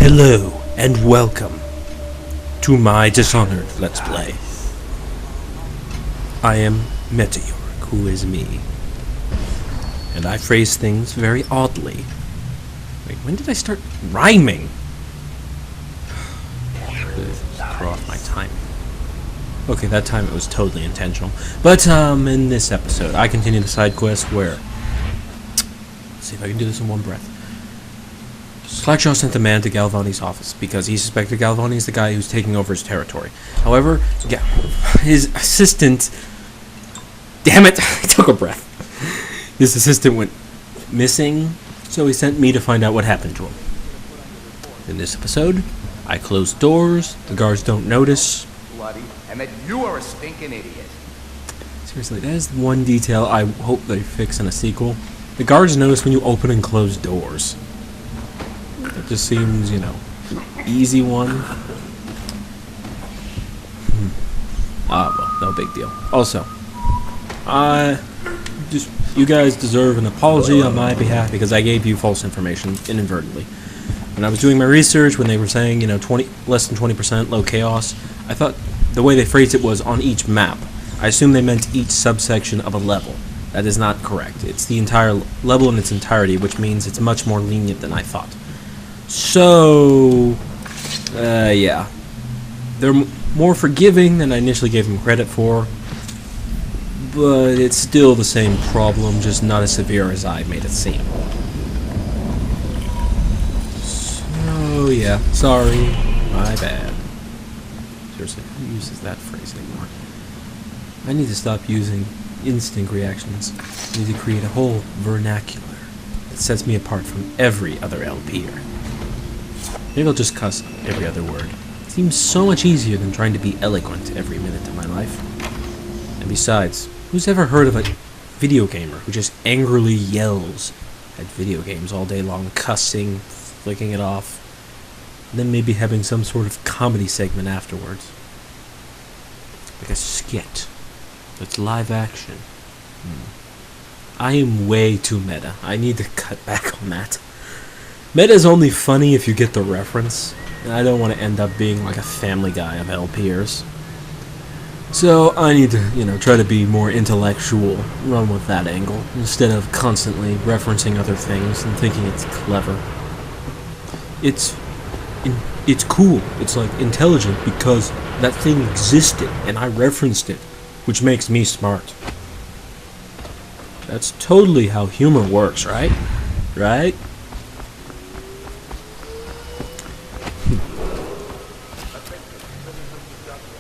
Hello and welcome to my Dishonored Let's Play. I am Yorick, who is me. And I phrase things very oddly. Wait, when did I start rhyming? Throw off my time. Okay, that time it was totally intentional. But, in this episode, I continue the side quest where... Let's see if I can do this in one breath. Slackshaw sent a man to Galvani's office because he suspected Galvani is the guy who's taking over his territory. However, his assistant... Damn it! I took a breath. His assistant went missing, so he sent me to find out what happened to him. In this episode, I close doors, the guards don't notice. Bloody, and that you are a stinking idiot. Seriously, that is one detail I hope they fix in a sequel. The guards notice when you open and close doors. It just seems, you know, easy one. Well, no big deal. Also, you guys deserve an apology on my behalf because I gave you false information inadvertently. When I was doing my research, when they were saying, you know, less than 20% low chaos, I thought the way they phrased it was on each map. I assumed they meant each subsection of a level. That is not correct. It's the entire level in its entirety, which means it's much more lenient than I thought. So, yeah. They're more forgiving than I initially gave them credit for, but it's still the same problem, just not as severe as I made it seem. So, yeah, sorry, my bad. Seriously, who uses that phrase anymore? I need to stop using instinct reactions. I need to create a whole vernacular that sets me apart from every other LPer. Maybe I'll just cuss every other word. It seems so much easier than trying to be eloquent every minute of my life. And besides, who's ever heard of a video gamer who just angrily yells at video games all day long, cussing, flicking it off, and then maybe having some sort of comedy segment afterwards? Like a skit. It's live action. I am way too meta. I need to cut back on that. Meta is only funny if you get the reference, and I don't want to end up being like a Family Guy of LPers. So I need to, you know, try to be more intellectual, run with that angle, instead of constantly referencing other things and thinking it's clever. It's cool. It's like intelligent because that thing existed and I referenced it, which makes me smart. That's totally how humor works, right? Right?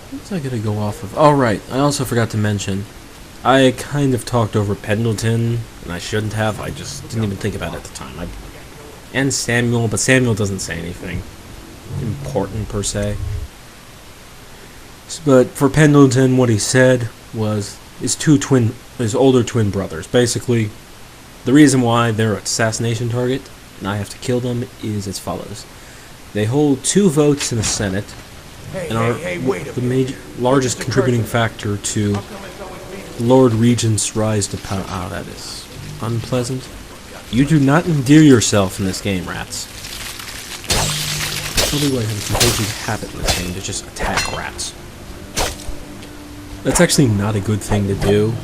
What's I gonna go off of? Oh, right. I also forgot to mention, I kind of talked over Pendleton, and I shouldn't have. I just didn't even think about it at the time. And Samuel, but Samuel doesn't say anything important, per se. But for Pendleton, what he said was his older twin brothers. Basically, the reason why they're an assassination target, and I have to kill them, is as follows. They hold 2 votes in the Senate, and are the largest contributing factor to Lord Regent's rise to power. Oh, that is unpleasant. You do not endear yourself in this game, rats. Probably I have a compulsive habit in this game to just attack rats. That's actually not a good thing to do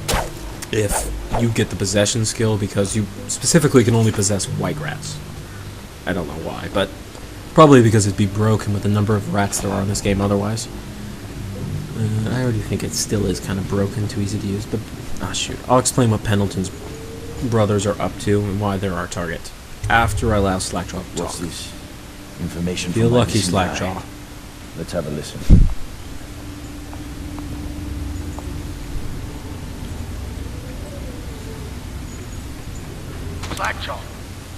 if you get the possession skill, because you specifically can only possess white rats. I don't know why, but probably because it'd be broken with the number of rats there are in this game otherwise. I already think it still is kind of broken, too easy to use, but shoot. I'll explain what Pendleton's brothers are up to and why they're our target after I allow Slackshaw to talk. What's this? Information Feel from lucky, Slackshaw. Let's have a listen. Slackshaw,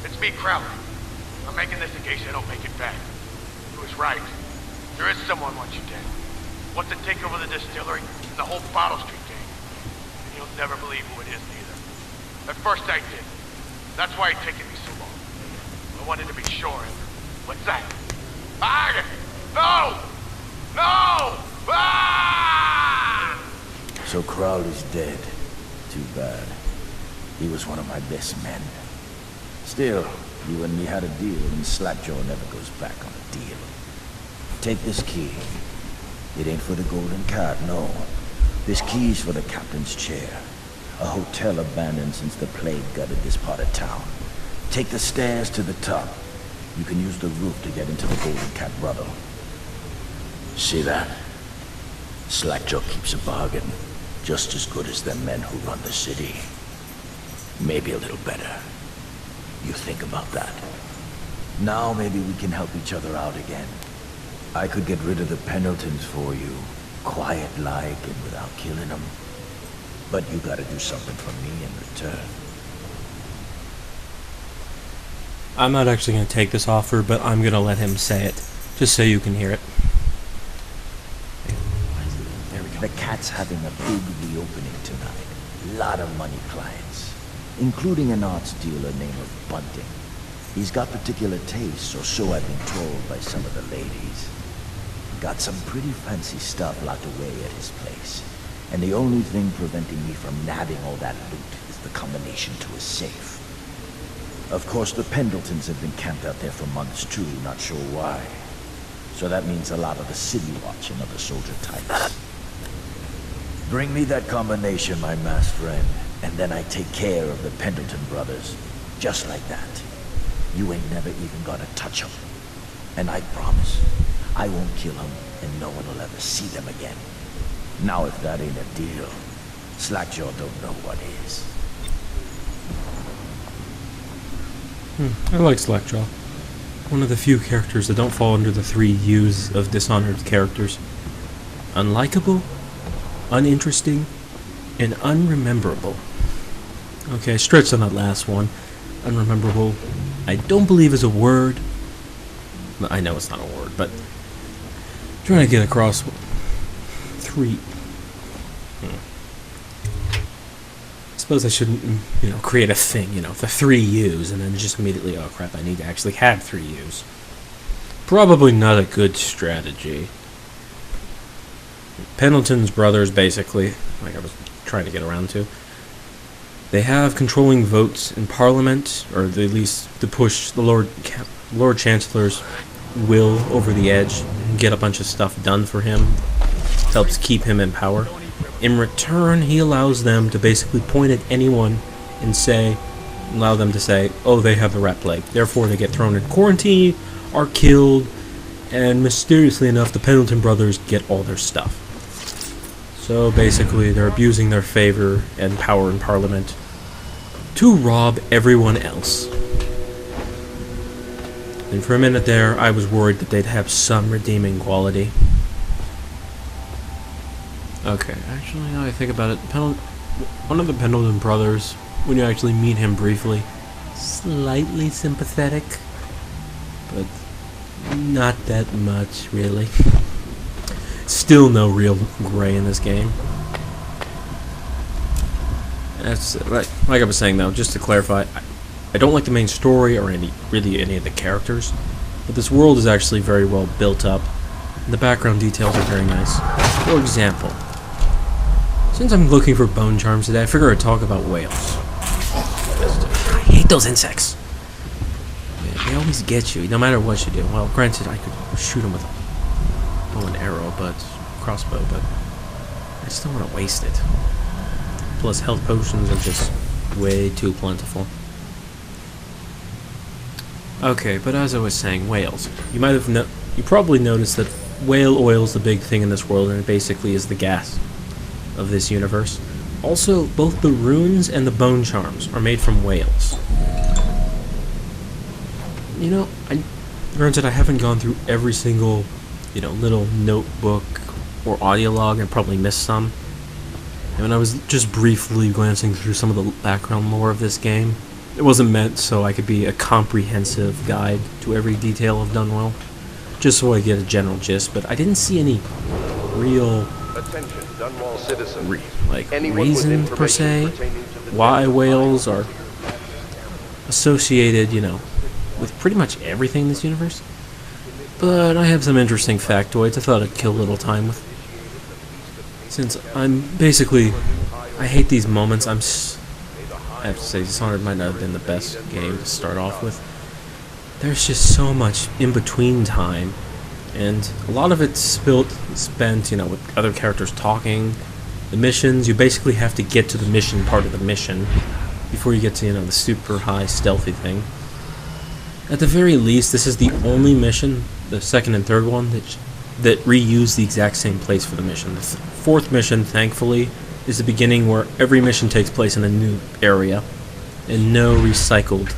it's me, Crowley. I'm making this in case I don't make it back. He was right. There is someone wants you dead. Wants to take over the distillery and the whole Bottle Street gang. And you'll never believe who it is neither. At first I did. That's why it's taken me so long. I wanted to be sure. What's that? No! No! Ah! So Crowley's dead. Too bad. He was one of my best men. Still, You and me had a deal, and Slackjaw never goes back on a deal. Take this key. It ain't for the golden cat, no. This key's for the captain's chair. A hotel abandoned since the plague gutted this part of town. Take the stairs to the top. You can use the roof to get into the golden cat brother. See that? Slackjaw keeps a bargain. Just as good as the men who run the city. Maybe a little better. You think about that. Now maybe we can help each other out again. I could get rid of the Pendletons for you, quiet-like and without killing them. But you gotta do something for me in return. I'm not actually going to take this offer, but I'm going to let him say it, just so you can hear it. There we go. The cat's having a big reopening tonight. Lot of money clients, including an arts dealer named Bunting. He's got particular tastes, or so I've been told by some of the ladies. Got some pretty fancy stuff locked away at his place. And the only thing preventing me from nabbing all that loot is the combination to his safe. Of course, the Pendletons have been camped out there for months too, not sure why. So that means a lot of the City Watch and other soldier types. Bring me that combination, my masked friend, and then I take care of the Pendleton brothers. Just like that. You ain't never even gonna touch them. And I promise, I won't kill them, and no one will ever see them again. Now if that ain't a deal, Slackjaw don't know what is. I like Slackjaw. One of the few characters that don't fall under the 3 U's of Dishonored characters. Unlikable, uninteresting, and unrememberable. Okay, I stretched on that last one. Unrememberable, I don't believe is a word. I know it's not a word, but trying to get across 3. I suppose I shouldn't, create a thing, the 3 U's, and then just immediately, oh crap, I need to actually have 3 U's. Probably not a good strategy. Pendleton's brothers, basically, like I was trying to get around to, they have controlling votes in Parliament, or at least to push the Lord Chancellor's will over the edge, and get a bunch of stuff done for him. Helps keep him in power. In return, he allows them to basically point at anyone and allow them to say, oh, they have the rat plague. Therefore, they get thrown in quarantine, are killed, and mysteriously enough, the Pendleton brothers get all their stuff. So basically, they're abusing their favor and power in Parliament to rob everyone else. And for a minute there, I was worried that they'd have some redeeming quality. Okay, actually, now I think about it, one of the Pendleton brothers, when you actually meet him briefly, slightly sympathetic, but not that much, really. Still no real gray in this game. That's like I was saying though, just to clarify, I don't like the main story or really any of the characters, but this world is actually very well built up, and the background details are very nice. For example, since I'm looking for bone charms today, I figure I'd talk about whales. I hate those insects. They always get you, no matter what you do. Well, granted, I could shoot them with a bow and arrow, crossbow, but I just don't want to waste it. Plus, health potions are just way too plentiful. Okay, but as I was saying, whales. You probably noticed that whale oil is the big thing in this world, and it basically is the gas of this universe. Also, both the runes and the bone charms are made from whales. Granted, I haven't gone through every single, little notebook or audio log, and probably missed some. And when I was just briefly glancing through some of the background lore of this game, it wasn't meant so I could be a comprehensive guide to every detail of Dunwell, just so I get a general gist, but I didn't see any real reason, per se, why whales are associated, with pretty much everything in this universe. But I have some interesting factoids I thought I'd kill a little time with. Since I hate these moments, I have to say Dishonored might not have been the best game to start off with. there's just so much in between time, and a lot of it's spent, you know, with other characters talking. The missions, you basically have to get to the mission part of the mission before you get to, you know, the super high stealthy thing. At the very least, this is the only mission, the second and third one, that reuse the exact same place for the mission. The fourth mission, thankfully, is the beginning where every mission takes place in a new area and no recycled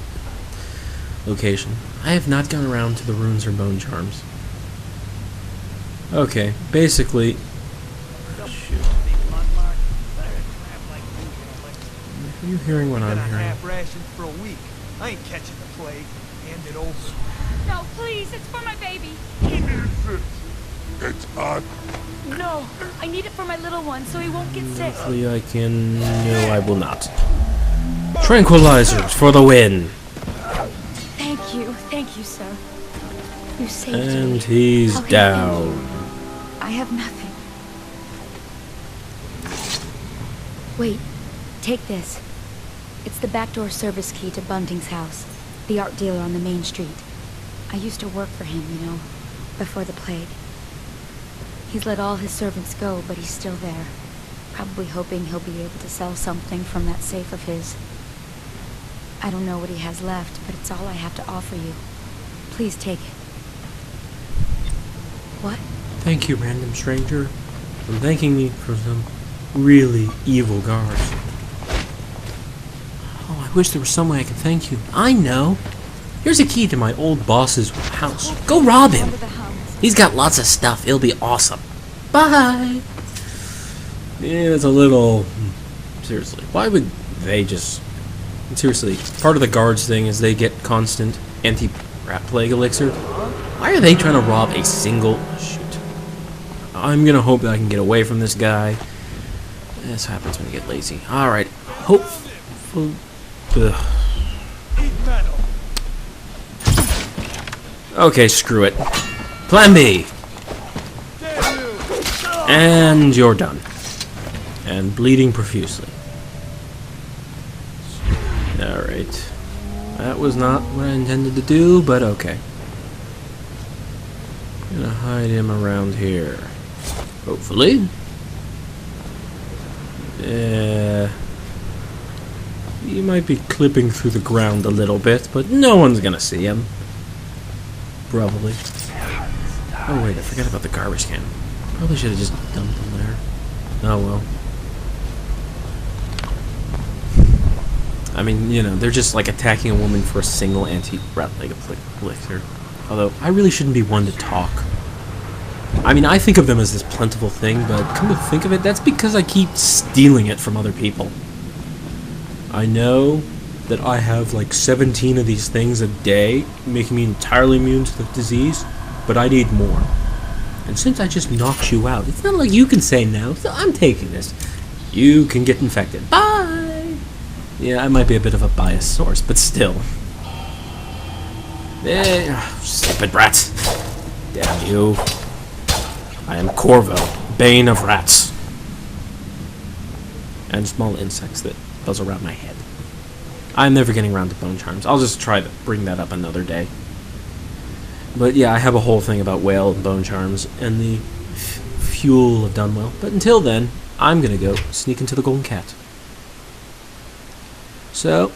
location. I have not gone around to the runes or bone charms. Okay, basically... Shoot. Are you hearing what I'm hearing? Half ration for a week. I ain't catching the plague. Hand it over. No, please, it's for my baby. It's hot. No, I need it for my little one so he won't get sick. Hopefully I can... No, I will not. Tranquilizers for the win! Thank you, sir. You saved me. And he's How can I down. thank you? I have nothing. Wait, take this. It's the backdoor service key to Bunting's house, the art dealer on the main street. I used to work for him, you know, before the plague. He's let all his servants go, but he's still there. Probably hoping he'll be able to sell something from that safe of his. I don't know what he has left, but it's all I have to offer you. Please take it. What? Thank you, random stranger, for thanking me for some really evil guards. Oh, I wish there was some way I could thank you. I know! Here's a key to my old boss's house. Go rob him! Under the house. He's got lots of stuff. It'll be awesome. Bye! Yeah, it's a little... Seriously, why would they just... Seriously, part of the guards thing is they get constant anti-rat plague elixir. Why are they trying to rob a single... Shoot. I'm gonna hope that I can get away from this guy. This happens when you get lazy. Alright, hopeful... Okay, screw it. Plan B! And you're done. And bleeding profusely. Alright. That was not what I intended to do, but okay. Gonna hide him around here. Hopefully. He might be clipping through the ground a little bit, but no one's gonna see him. Probably. Oh wait, I forgot about the garbage can. Probably should have just dumped him there. Oh well. I mean, you know, they're just like attacking a woman for a single anti-rat plague elixir. Although, I really shouldn't be one to talk. I mean, I think of them as this plentiful thing, but come to think of it, that's because I keep stealing it from other people. I know that I have like 17 of these things a day, making me entirely immune to the disease, but I need more. And since I just knocked you out, it's not like you can say no, so I'm taking this. You can get infected. Bye! Yeah, I might be a bit of a biased source, but still. Stupid rats. Damn you. I am Corvo, bane of rats. And small insects that buzz around my head. I'm never getting around to bone charms. I'll just try to bring that up another day. But yeah, I have a whole thing about whale and bone charms and the fuel of Dunwell. But until then, I'm gonna go sneak into the Golden Cat. So,